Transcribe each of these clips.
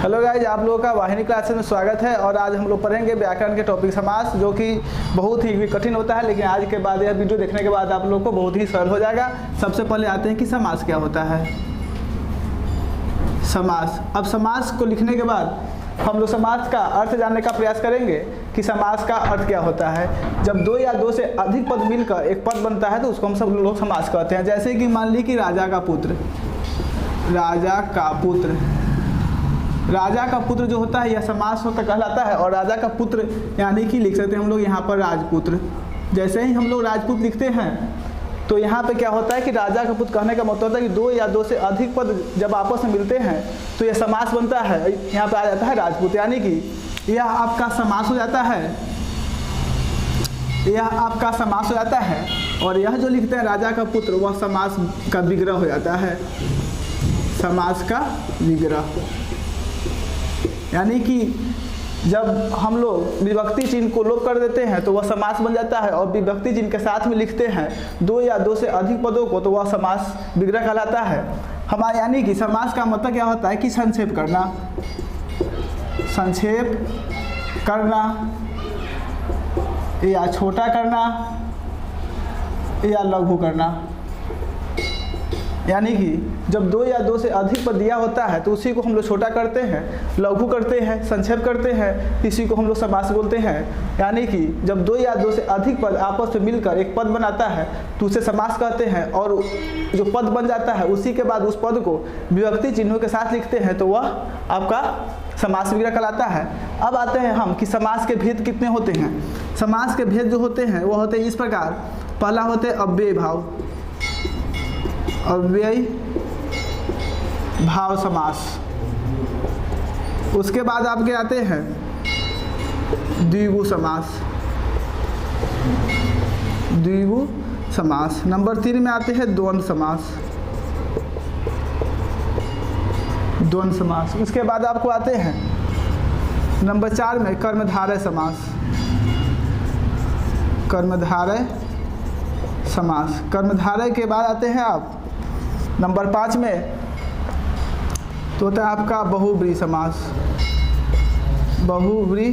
Hello guys, आप लोगों का वाहिनी क्लासेस में स्वागत है। और आज हम लोग पढ़ेंगे व्याकरण के टॉपिक समास, जो कि बहुत ही कठिन होता है, लेकिन आज के बाद यह वीडियो देखने के बाद आप लोगों को बहुत ही सरल हो जाएगा। सबसे पहले आते हैं कि समास क्या होता है। समास, अब समास को लिखने के बाद हम लोग समास का अर्थ जानने का प्रयास करेंगे कि समास का अर्थ क्या होता है। जब दो या दो से अधिक पद मिलकर एक पद बनता है तो उसको हम सब लोग समास कहते हैं। जैसे कि मान ली कि राजा का पुत्र, राजा का पुत्र, राजा का पुत्र जो होता है यह समास होता कहलाता है। और राजा का पुत्र यानी कि लिख सकते हैं हम लोग यहाँ पर राजपुत्र। जैसे ही हम लोग राजपूत लिखते हैं तो यहाँ पे क्या होता है कि राजा का पुत्र कहने का मतलब होता है कि दो या दो से अधिक पद जब आपस में मिलते हैं तो यह समास बनता है। यहाँ पे आ जाता है राजपूत, यानी कि यह आपका समास हो जाता है, यह आपका समास हो जाता है। और यह जो लिखते हैं राजा का पुत्र, वह समास का विग्रह हो जाता है, समास का विग्रह। यानी कि जब हम लोग विभक्ति चिन्ह को लोप कर देते हैं तो वह समास बन जाता है, और विभक्ति चिन्ह के साथ में लिखते हैं दो या दो से अधिक पदों को तो वह समास विग्रह कहलाता है हमारे। यानी कि समास का मतलब क्या होता है कि संक्षेप करना, संक्षेप करना या छोटा करना या लघु करना। यानी कि जब दो या दो से अधिक पद दिया होता है तो उसी को हम लोग छोटा करते हैं, लघु करते हैं, संक्षेप करते हैं, इसी को हम लोग समास बोलते हैं। यानी कि जब दो या दो से अधिक पद आपस में मिलकर एक पद बनाता है तो उसे समास कहते हैं। और जो पद बन जाता है उसी के बाद उस पद को विभक्ति चिन्हों के साथ लिखते हैं तो वह आपका समास विग्रह कहलाता है। अब आते हैं हम कि समास के भेद कितने होते हैं। समास के भेद जो होते हैं वह होते हैं इस प्रकार। पहला होते हैं अव्ययी भाव, अव्ययी भाव समास। उसके बाद आपके आते हैं द्विगु समास, द्विगु समास। नंबर 3 में आते हैं द्वंद्व समास, द्वंद्व समास। उसके बाद आपको आते हैं नंबर 4 में कर्मधारय समास, कर्मधारय समास। कर्मधारय के बाद आते हैं आप नंबर 5 में तो होता है आपका बहुब्रीहि समास, बहुब्रीहि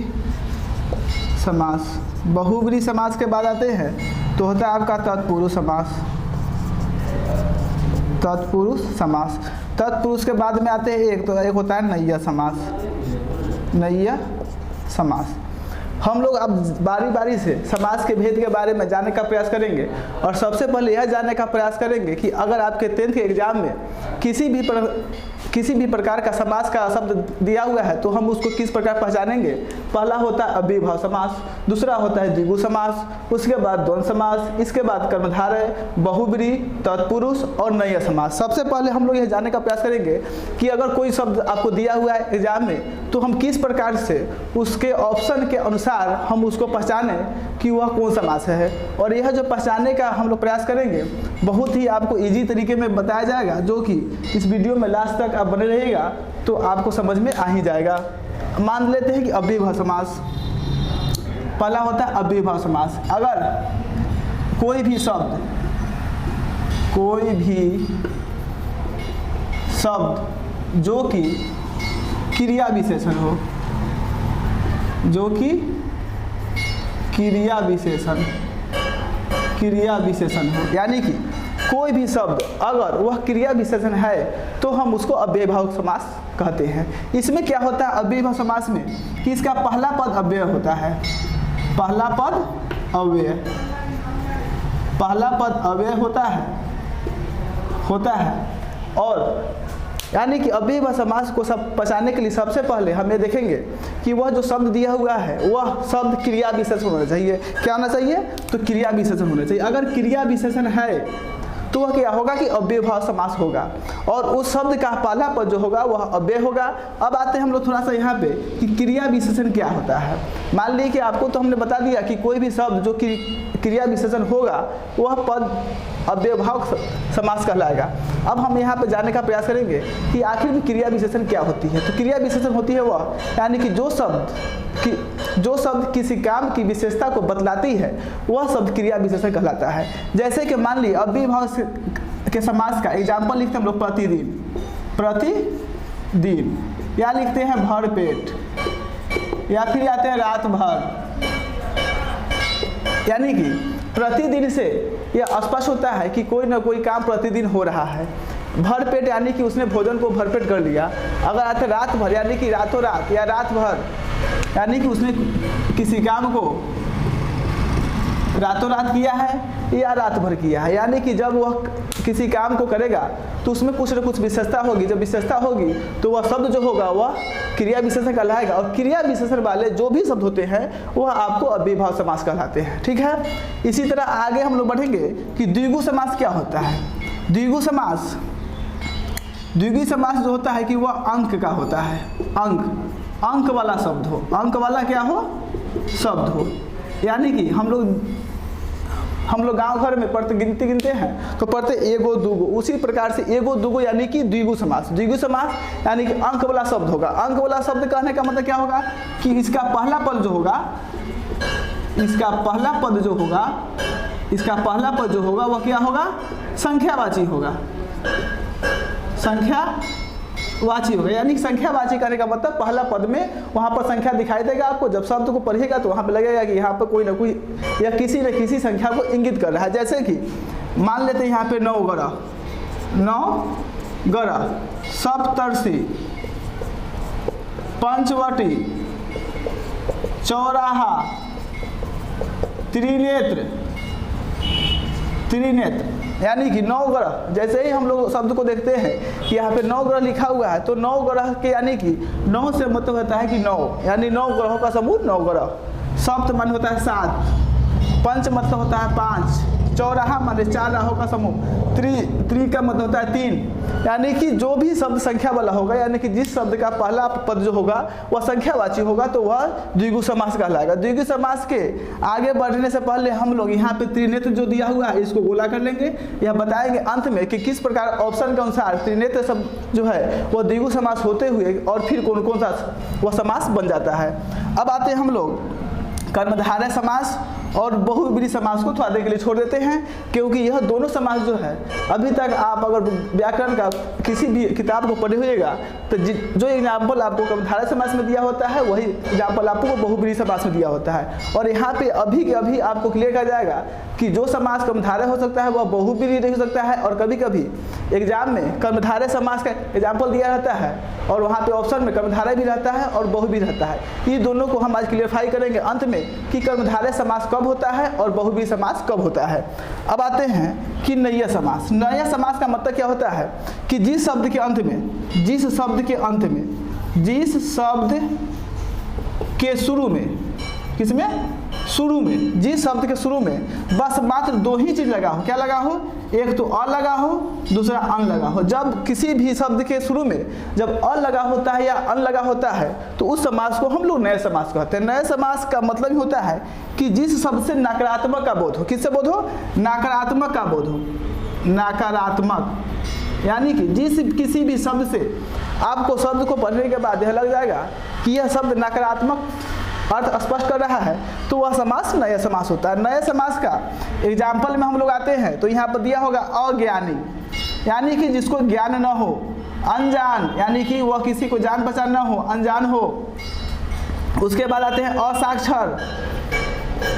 समास। बहुब्रीहि समास के बाद आते हैं तो होता है आपका तत्पुरुष समास, तत्पुरुष समास। तत्पुरुष के बाद में आते हैं एक होता है नैय्य समास, नैय्य समास। हम लोग अब बारी बारी से समास के भेद के बारे में जानने का प्रयास करेंगे। और सबसे पहले यह जानने का प्रयास करेंगे कि अगर आपके 10th के एग्जाम में किसी भी प्रकार का समास का शब्द दिया हुआ है तो हम उसको किस प्रकार पहचानेंगे। पहला होता है अव्ययी भाव समास, दूसरा होता है द्विगु समास, उसके बाद द्वंद्व समास, इसके बाद कर्मधारय, बहुब्रीहि, तत्पुरुष और नैय्य समास। सबसे पहले हम लोग यह जानने का प्रयास करेंगे कि अगर कोई शब्द आपको दिया हुआ है एग्जाम में तो हम किस प्रकार से उसके ऑप्शन के अनुसार हम उसको पहचाने कि वह कौन समास है। और यह जो पहचानने का हम लोग प्रयास करेंगे बहुत ही आपको इजी तरीके में बताया जाएगा, जो कि इस वीडियो में लास्ट तक आप बने रहिएगा तो आपको समझ में आ ही जाएगा। मान लेते हैं कि अव्ययी भाव समास, पहला होता है अव्ययी भाव समास। अगर कोई भी शब्द जो कि क्रिया विशेषण हो, जो कि क्रिया विशेषण हो, यानी कि कोई भी शब्द अगर वह क्रिया विशेषण है तो हम उसको अव्ययी भाव समास कहते हैं। इसमें क्या होता है अव्ययी भाव समास में कि इसका पहला पद अव्यय होता है, पहला पद अव्यय, पहला पद अव्यय होता है। और यानी कि अव्ययी भाव समास को सब पहचानने के लिए सबसे पहले हम ये देखेंगे कि वह जो शब्द दिया हुआ है वह शब्द क्रिया विशेषण होना चाहिए। क्या होना चाहिए? तो क्रिया विशेषण होना चाहिए। अगर क्रिया विशेषण है तो वह क्या होगा कि अव्ययी भाव समास होगा, और उस शब्द का पहला पद जो होगा वह अव्यय होगा। अब आते हैं हम लोग थोड़ा सा यहाँ पे कि क्रिया विशेषण क्या होता है। मान लीजिए कि आपको तो हमने बता दिया कि कोई भी शब्द जो कि क्रिया विशेषण होगा वह पद अव्ययी भाव समास कहलाएगा। अब हम यहाँ पे जानने का प्रयास करेंगे कि आखिर में क्रिया विशेषण क्या होती है। तो क्रिया विशेषण होती है वह, यानी कि जो शब्द किसी काम की विशेषता को बतलाती है वह शब्द क्रिया विशेषण कहलाता है। जैसे कि मान लीजिए अव्ययी भाव के समास का एग्जाम्पल लिखते हैं हम लोग प्रतिदिन, प्रतिदिन। या लिखते हैं भर पेट, या फिर आते हैं रात भर। यानी कि प्रतिदिन से यह स्पष्ट होता है कि कोई ना कोई काम प्रतिदिन हो रहा है। भर पेट यानी कि उसने भोजन को भरपेट कर लिया। अगर आते रात भर यानी कि रातों रात, या रात भर यानी कि उसने किसी काम को रातों रात किया है या रात भर किया है। यानी कि जब वह किसी काम को करेगा तो उसमें कुछ न कुछ विशेषता होगी। जब विशेषता होगी तो वह शब्द जो होगा वह क्रिया विशेषण कहलाएगा, और क्रिया विशेषण वाले जो भी शब्द होते हैं वह आपको अव्ययभाव समास कहलाते हैं। ठीक है, इसी तरह आगे हम लोग बढ़ेंगे कि द्विगु समास क्या होता है। द्विगु समास, द्विगु समास जो होता है कि वह अंक का होता है। अंक वाला शब्द हो, अंक वाला क्या हो, शब्द हो। यानी कि हम लोग गांव घर में पढ़ते गिनते हैं तो पढ़ते एगो दूगो, उसी प्रकार से एगो दूगो यानी कि द्विगु समास। द्विगु समास यानी कि अंक वाला शब्द होगा। अंक वाला शब्द कहने का मतलब क्या होगा कि इसका पहला पद जो होगा, इसका पहला पद जो होगा वह क्या होगा, संख्यावाची होगा, संख्यावाची होगा। यानी संख्यावाची करने का मतलब पहला पद में वहाँ पर संख्या दिखाई देगा आपको। जब शब्द को पढ़िएगा तो वहाँ पे लगेगा कि यहाँ पर कोई ना कोई या किसी न किसी संख्या को इंगित कर रहा है। जैसे कि मान लेते हैं यहाँ पे 9 गरह, सप्तर्षि, पंचवटी, चौराहा, त्रिनेत्र। यानी कि 9 ग्रह। जैसे ही हम लोग शब्द को देखते हैं कि यहाँ पे 9 ग्रह लिखा हुआ है तो 9 ग्रह के यानी कि 9 से मतलब होता है कि 9, यानी 9 ग्रहों का समूह 9 ग्रह। सप्त मान होता है 7, पंच मतलब होता है 5, चौराहा माने 4 राहों का समूह, त्रि का मतलब होता है 3। यानी कि जो भी शब्द संख्या वाला होगा, यानी कि जिस शब्द का पहला पद जो होगा वह संख्यावाची होगा तो वह द्विगु समास कहलाएगा। द्विगु समास के आगे बढ़ने से पहले हम लोग यहाँ पे त्रिनेत्र जो दिया हुआ है इसको गोला कर लेंगे। यह बताएंगे अंत में कि किस प्रकार ऑप्शन के अनुसार त्रिनेत्र शब्द जो है वह द्विगु समास होते हुए और फिर कौन कौन सा वह समास बन जाता है। अब आते हैं हम लोग कर्मधारय समास और बहुब्रीहि समास को थोड़ा देर के लिए छोड़ देते हैं, क्योंकि यह दोनों समास जो है अभी तक आप अगर व्याकरण का किसी भी किताब को पढ़े होइएगा तो जो एग्जाम्पल आपको कर्मधारय समास में दिया होता है वही एग्जाम्पल आपको बहुब्रीहि समास में दिया होता है। और यहाँ पे अभी के अभी आपको क्लियर कर जाएगा कि जो समास कर्मधारय हो सकता है वह बहुब्रीहि नहीं हो सकता है। और कभी कभी एग्जाम में कर्मधारय समास का एग्जाम्पल दिया रहता है और वहाँ पे ऑप्शन में कर्मधारय भी रहता है और बहुब्रीहि रहता है। ये दोनों को हम आज क्लियरफाई करेंगे अंत में कि कर्मधारय समास कब होता है और बहुब्रीहि समास कब होता है। अब आते हैं कि नैय्य समास। नैय्य समास का मतलब क्या होता है कि जिस शब्द के अंत में, जिस शब्द के शुरू में, किसमें, शुरू में, जिस शब्द के शुरू में बस मात्र 2 ही चीज लगा हो। क्या लगा हो, एक तो अ लगा हो, दूसरा अन लगा हो। जब किसी भी शब्द के शुरू में जब अ लगा होता है या अन लगा होता है तो उस समास को हम लोग नए समास कहते हैं। नए समास का मतलब ही होता है कि जिस शब्द से नकारात्मक का बोध हो। किससे बोध हो, नकारात्मक का बोध हो। नकारात्मक यानी कि जिस किसी भी शब्द से आपको शब्द को पढ़ने के बाद यह लग जाएगा कि यह शब्द नकारात्मक अर्थ स्पष्ट कर रहा है तो वह समास नया समास होता है। नए समास का एग्जाम्पल में हम लोग आते हैं तो यहाँ पर दिया होगा अज्ञानी, यानी कि जिसको ज्ञान न हो। अनजान यानी कि वह किसी को जान पहचान न हो, अनजान हो। उसके बाद आते हैं असाक्षर।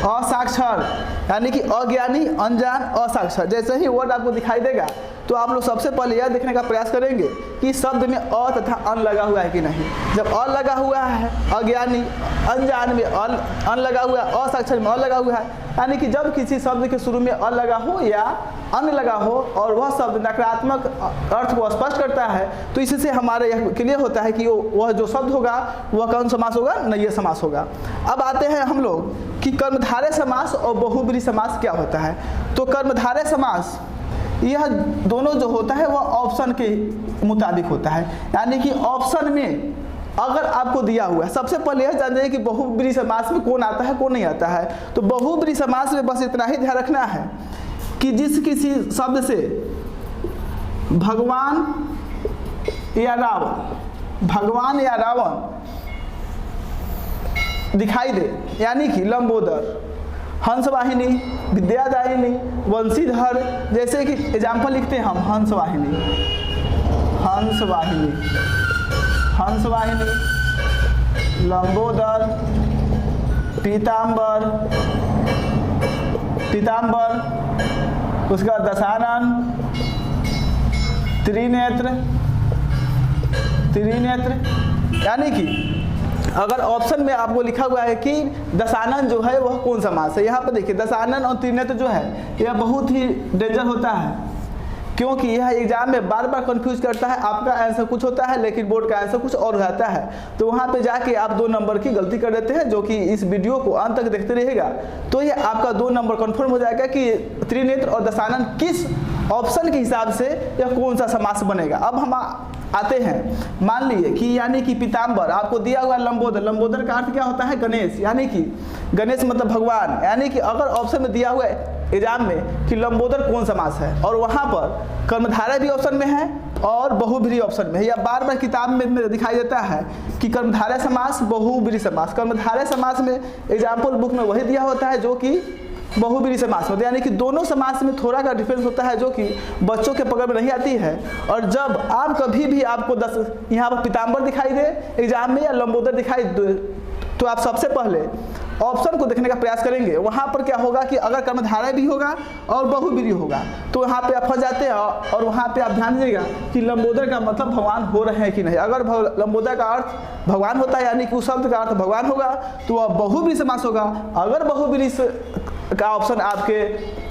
असाक्षर यानी कि अज्ञानी, अनजान, असाक्षर। जैसे ही वर्ड आपको दिखाई देगा तो आप लोग सबसे पहले यह देखने का प्रयास करेंगे कि शब्द में अ तथा अन लगा हुआ है कि नहीं। जब अ लगा हुआ है अज्ञानी, अनजान में अन लगा हुआ है, असाक्षर में अ लगा हुआ है, यानी कि जब किसी शब्द के शुरू में अ लगा हो या अन लगा हो और वह शब्द नकारात्मक अर्थ को स्पष्ट करता है तो इससे हमारे यह क्लियर होता है कि वह जो शब्द होगा वह कौन समास होगा, नैय्य समास होगा। अब आते हैं हम लोग कि कर्मधारय समास और बहुब्रीहि समास क्या होता है। तो कर्मधारय समास यह दोनों जो होता है वह ऑप्शन के मुताबिक होता है, यानी कि ऑप्शन में अगर आपको दिया हुआ है, सबसे पहले यह जान जाइए कि बहुब्रीहि समास में कौन आता है कौन नहीं आता है। तो बहुब्रीहि समास में बस इतना ही ध्यान रखना है कि जिस किसी शब्द से भगवान या रावण दिखाई दे, यानी कि लंबोदर, हंसवाहिनी, विद्यादायिनी, वंशीधर, जैसे कि एग्जाम्पल लिखते हैं हम हंसवाहिनी, हंसवाहिनी, लंबोदर, पीताम्बर, उसके बाद दशानन, त्रिनेत्र। यानी कि अगर ऑप्शन में आपको लिखा हुआ है कि दशानन जो है वह कौन समास है, यहाँ पर देखिए दशानन और त्रिनेत्र जो है यह बहुत ही डेंजर होता है, क्योंकि यह एग्जाम में बार बार कंफ्यूज करता है। आपका आंसर कुछ होता है लेकिन बोर्ड का आंसर कुछ और रहता है, तो वहाँ पे जाके आप 2 नंबर की गलती कर देते हैं। जो कि इस वीडियो को अंत तक देखते रहिएगा तो ये आपका 2 नंबर कंफर्म हो जाएगा कि त्रिनेत्र और दशानन किस ऑप्शन के हिसाब से यह कौन सा समास बनेगा। अब हम आते हैं, मान लीजिए कि यानी कि पीताम्बर आपको दिया हुआ लंबोदर। लंबोदर का अर्थ क्या होता है? गणेश, यानी कि गणेश मतलब भगवान। यानी कि अगर ऑप्शन में दिया हुआ है एग्जाम में कि लंबोदर कौन समास है और वहाँ पर कर्मधारय भी ऑप्शन में है और बहुब्रीहि ऑप्शन में है, या बार बार किताब में दिखाई देता है कि कर्मधारय समास, बहुब्रीहि समास। कर्मधारय समास में एग्जाम्पल बुक में वही दिया होता है जो कि बहुब्रीहि समास होता है, यानी कि दोनों समास में थोड़ा का डिफरेंस होता है जो कि बच्चों के पकड़ में नहीं आती है। और जब आप कभी भी आपको यहाँ पर पीताम्बर दिखाई दे एग्जाम में या लंबोदर दिखाई दे तो आप सबसे पहले ऑप्शन को देखने का प्रयास करेंगे। वहाँ पर क्या होगा कि अगर कर्मधारय भी होगा और बहुब्रीहि होगा तो वहाँ पे आप फंस जाते हैं। और वहाँ पे आप ध्यान दीजिएगा कि लंबोदर का मतलब भगवान हो रहे हैं कि नहीं। अगर लंबोदर का अर्थ भगवान होता है यानी कि उस शब्द का अर्थ भगवान होगा तो वह बहुब्रीहि समास होगा। अगर बहुब्रीहि का ऑप्शन आपके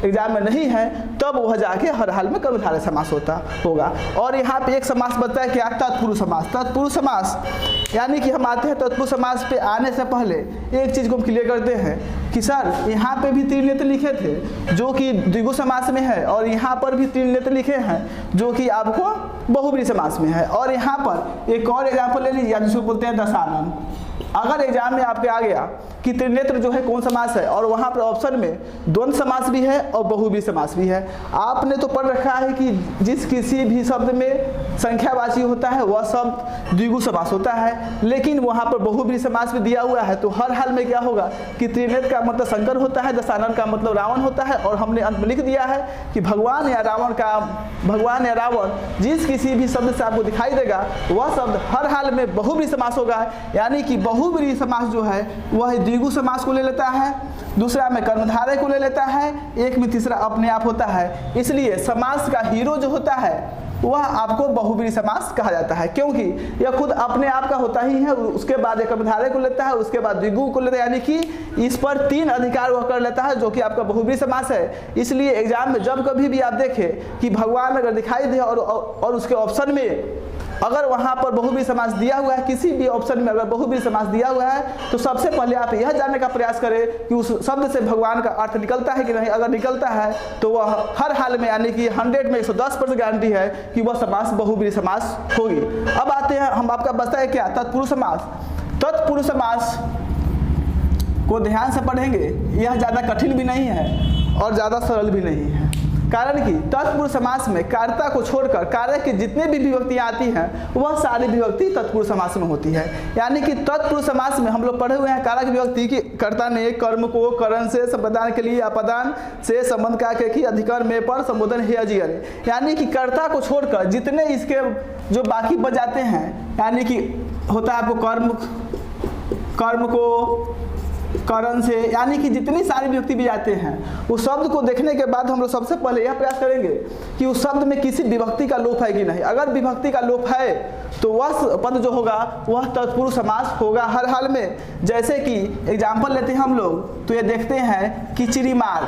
एग्जाम में नहीं है तब वह जाके हर हाल में कर्मधारय समास होगा। और यहाँ पे एक समास बचता है क्या? तत्पुरुष समास। तत्पुरुष समास यानी कि हम आते हैं तत्पुरुष समास पे आने से पहले एक चीज़ को हम क्लियर करते हैं कि सर यहाँ पे भी त्रिनेत्र लिखे थे जो कि द्विगु समास में है, और यहाँ पर भी त्रिनेत्र लिखे हैं जो कि आपको बहुब्रीहि समास में है। और यहाँ पर एक और एग्जाम्पल ले लीजिए जिसको बोलते हैं दशानन। अगर एग्जाम में आपके आ गया कि त्रिनेत्र जो है कौन समास है और वहाँ पर ऑप्शन में द्वंद्व समास भी है और बहुब्रीहि समास भी है। आपने तो पढ़ रखा है कि जिस किसी भी शब्द में संख्यावाची होता है वह शब्द द्विगु समास होता है, लेकिन वहाँ पर बहुब्रीहि समास भी दिया हुआ है। तो हर हाल में क्या होगा कि त्रिनेत्र का मतलब शंकर होता है, दशानन का मतलब रावण होता है, और हमने अंत में लिख दिया है कि भगवान या रावण जिस किसी भी शब्द से आपको दिखाई देगा वह शब्द हर हाल में बहुब्रीहि समास होगा। यानी कि बहुब्रीहि समास जो है वह द्विगु समास को ले लेता है, दूसरा में कर्मधारय को ले लेता है, एक में तीसरा अपने आप होता है। इसलिए समास का हीरो जो होता है वह आपको बहुब्रीहि समास कहा जाता है, क्योंकि यह खुद अपने आप का होता ही है। उसके बाद एक कर्मधारय को लेता है, उसके बाद द्विगु को लेता है, यानी कि इस पर 3 अधिकार वह कर लेता है जो कि आपका बहुब्रीहि समास है। इसलिए एग्जाम में जब कभी भी आप देखें कि भगवान अगर दिखाई दे और उसके ऑप्शन में अगर वहाँ पर बहुब्रीहि समास दिया हुआ है, किसी भी ऑप्शन में अगर बहुब्रीहि समास दिया हुआ है तो सबसे पहले आप यह जानने का प्रयास करें कि उस शब्द से भगवान का अर्थ निकलता है कि नहीं। अगर निकलता है तो वह हर हाल में यानी कि 100 में 110% गारंटी है कि वह समास बहुब्रीहि समास होगी। अब आते हैं, हम आपका बचता है क्या? तत्पुरुष समास। तत्पुरुष समास को ध्यान से पढ़ेंगे, यह ज़्यादा कठिन भी नहीं है और ज़्यादा सरल भी नहीं है। कारण कि तत्पुरुष समास में कर्ता को छोड़कर कार्य की जितने भी विभक्तियाँ आती हैं वह सारी विभक्ति तत्पुरुष समास में होती है। यानी कि तत्पुरुष समास में हम लोग पढ़े हुए हैं कारक विभक्ति की कर्ता ने कर्म को करण से संप्रदान के लिए अपदान से संबंध का के की अधिकरण में पर संबोधन है अजीर। यानी कि कर्ता को छोड़कर जितने इसके जो बाकी बच जाते हैं, यानी कि होता है आपको कर्म को करण से, यानी कि जितनी सारी विभक्ति भी आते हैं उस शब्द को देखने के बाद हम लोग सबसे पहले यह प्रयास करेंगे कि उस शब्द में किसी विभक्ति का लोप है कि नहीं। अगर विभक्ति का लोप है तो वह पद जो होगा वह तत्पुरुष समास होगा हर हाल में। जैसे कि एग्जाम्पल लेते हैं हम लोग तो ये देखते हैं कि चिड़ीमार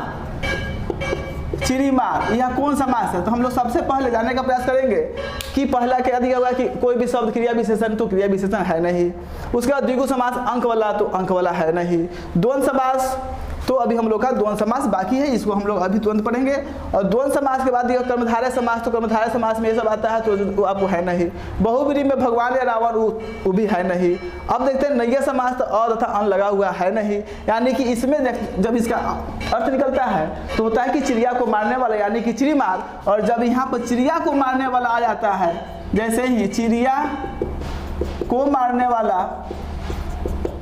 यह कौन समास है। तो हम लोग सबसे पहले जानने का प्रयास करेंगे कि पहला क्या दिया हुआ कि कोई भी शब्द क्रिया विशेषण, तो क्रिया विशेषण है नहीं। उसके बाद द्विगु समास अंक वाला, तो अंक वाला है नहीं। द्वंद्व समास तो अभी हम लोग का द्वंद्व समास बाकी है, इसको हम लोग अभी तुरंत पढ़ेंगे। और द्वंद्व समास के बाद दिया कर्मधारय समास, तो कर्मधारय समास में ये सब आता है तो आपको है नहीं। बहुब्रीहि में भगवान या रावण वो भी है नहीं। अब देखते हैं नैया समास, तो अ तथा अन लगा हुआ है नहीं। यानी कि इसमें जब इसका अर्थ निकलता है तो होता है कि चिड़िया को मारने वाला, यानी कि चिड़ीमार। और जब यहाँ पर चिड़िया को मारने वाला आ जाता है, जैसे ही चिड़िया को मारने वाला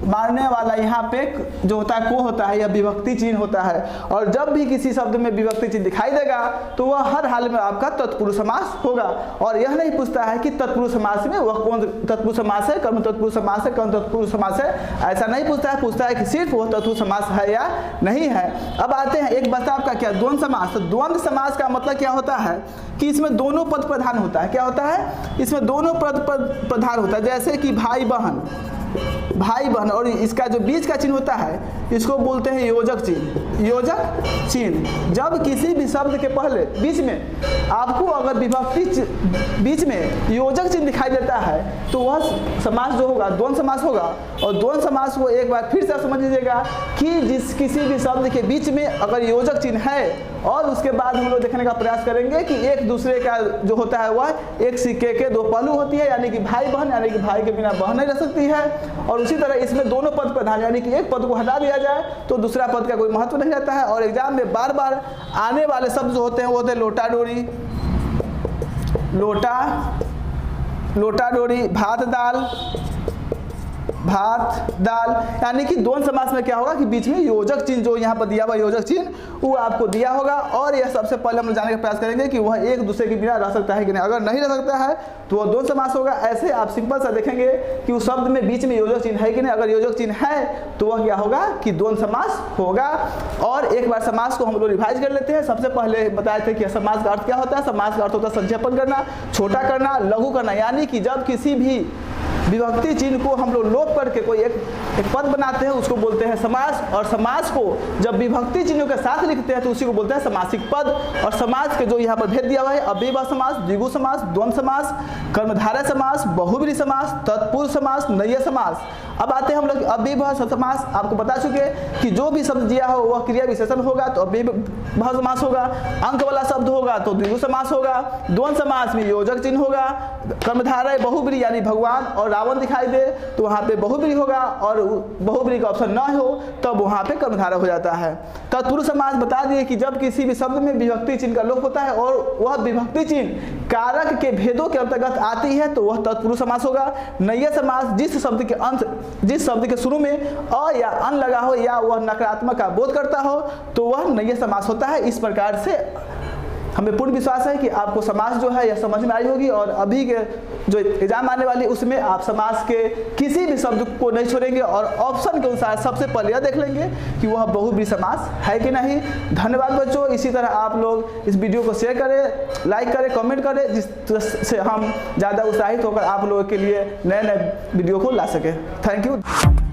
मारने वाला यहाँ पे जो होता है को होता है या विभक्ति चिन्ह होता है। और जब भी किसी शब्द में विभक्ति चिन्ह दिखाई देगा तो वह हर हाल में आपका तत्पुरुष समास होगा। और यह नहीं पूछता है कि तत्पुरुष समास में वह कौन तत्पुरुष समास है, कर्म तत्पुरुष समास है, कौन तत्पुरुष समास है, ऐसा नहीं पूछता है कि सिर्फ वह तत्पुरुष समास है या नहीं है। अब आते हैं एक बचा आपका क्या द्वंद्व समास। तो द्वंद्व समास का मतलब क्या होता है कि इसमें दोनों पद प्रधान होता है। क्या होता है? इसमें दोनों पद प्रधान होता है। जैसे कि भाई बहन और इसका जो बीच का चिन्ह होता है इसको बोलते हैं योजक चिन्ह। योजक चिन्ह जब किसी भी शब्द के पहले बीच में आपको अगर विभक्ति बीच में योजक चिन्ह दिखाई देता है तो वह समास जो होगा द्वंद्व समास होगा। और द्वंद्व समास को एक बार फिर से समझ लीजिएगा कि किसी भी शब्द के बीच में अगर योजक चिन्ह है और उसके बाद हम लोग देखने का प्रयास करेंगे कि एक दूसरे का जो होता है वह एक सिक्के के दो पहलू होती है, यानी कि भाई बहन, यानी कि भाई के बिना बहन नहीं रह सकती है। और उसी तरह इसमें दोनों पद प्रधान, यानी कि एक पद को हटा दिया जाए तो दूसरा पद का कोई महत्व नहीं रहता है। और एग्जाम में बार बार आने वाले शब्द जो होते हैं वो होते हैं लोटा डोरी, भात दाल, यानी कि द्वंद्व समास में क्या होगा कि बीच में योजक चिन्ह जो यहाँ पर दिया हुआ योजक चिन्ह वो आपको दिया होगा। और यह सबसे पहले हम जानने का प्रयास करेंगे कि वह एक दूसरे के बिना रह सकता है कि नहीं। अगर नहीं रह सकता है तो वह द्वंद्व समास होगा। ऐसे आप सिंपल सा देखेंगे कि उस शब्द में बीच में योजक चिन्ह है कि नहीं। अगर योजक चिन्ह है तो वह क्या होगा कि द्वंद्व समास होगा। और एक बार समास को हम लोग रिवाइज कर लेते हैं। सबसे पहले बताए थे कि समास का अर्थ क्या होता है। समास का अर्थ होता है संक्षेपण करना, छोटा करना, लघु करना, यानी कि जब किसी भी विभक्ति चिन्ह को हम लोग लोप करके कोई एक पद बनाते हैं उसको बोलते हैं समास। और समास को जब विभक्ति चिन्हों के साथ लिखते हैं तो उसी को बोलते हैं समासिक पद। और समास के जो यहाँ पर भेद दिया हुआ है अव्ययभाव समास, द्विगु समास, द्वंद्व समास, कर्मधारय समास, बहुब्रीहि समास, तत्पुरुष समास, नैय्य समास। अब आते हैं हम लोग अव्ययभाव समास। आपको बता चुके कि जो भी शब्द दिया हो वह क्रिया विशेषण होगा तो अव्ययभाव समास होगा। अंक वाला शब्द होगा तो द्विगु समास होगा। द्वंद्व समास में योजक चिन्ह होगा। कर्मधारय बहुब्रीहि यानी भगवान और रावण दिखाई दे तो वहाँ पे बहुब्रीहि होगा। और बहुब्रीहि का ऑप्शन न हो तब वहाँ पे कर्मधारय हो जाता है। तत्पुरुष समास बता दिए कि जब किसी भी शब्द में विभक्ति चिन्ह का लोप होता है और वह विभक्ति चिन्ह कारक के भेदों के अंतर्गत आती है तो वह तत्पुरुष समास होगा। नैय्य समास जिस शब्द के शुरू में अ या अन लगा हो या वह नकारात्मक का बोध करता हो तो वह नैय्य समास होता है। इस प्रकार से हमें पूर्ण विश्वास है कि आपको समास जो है यह समझ में आई होगी। और अभी के जो एग्जाम आने वाली उसमें आप समास के किसी भी शब्द को नहीं छोड़ेंगे और ऑप्शन के अनुसार सबसे पहले यह देख लेंगे कि वह बहुब्रीहि समास है कि नहीं। धन्यवाद बच्चों। इसी तरह आप लोग इस वीडियो को शेयर करें, लाइक करें, कमेंट करें, जिससे हम ज़्यादा उत्साहित होकर आप लोगों के लिए नए वीडियो को ला सकें। Thank you.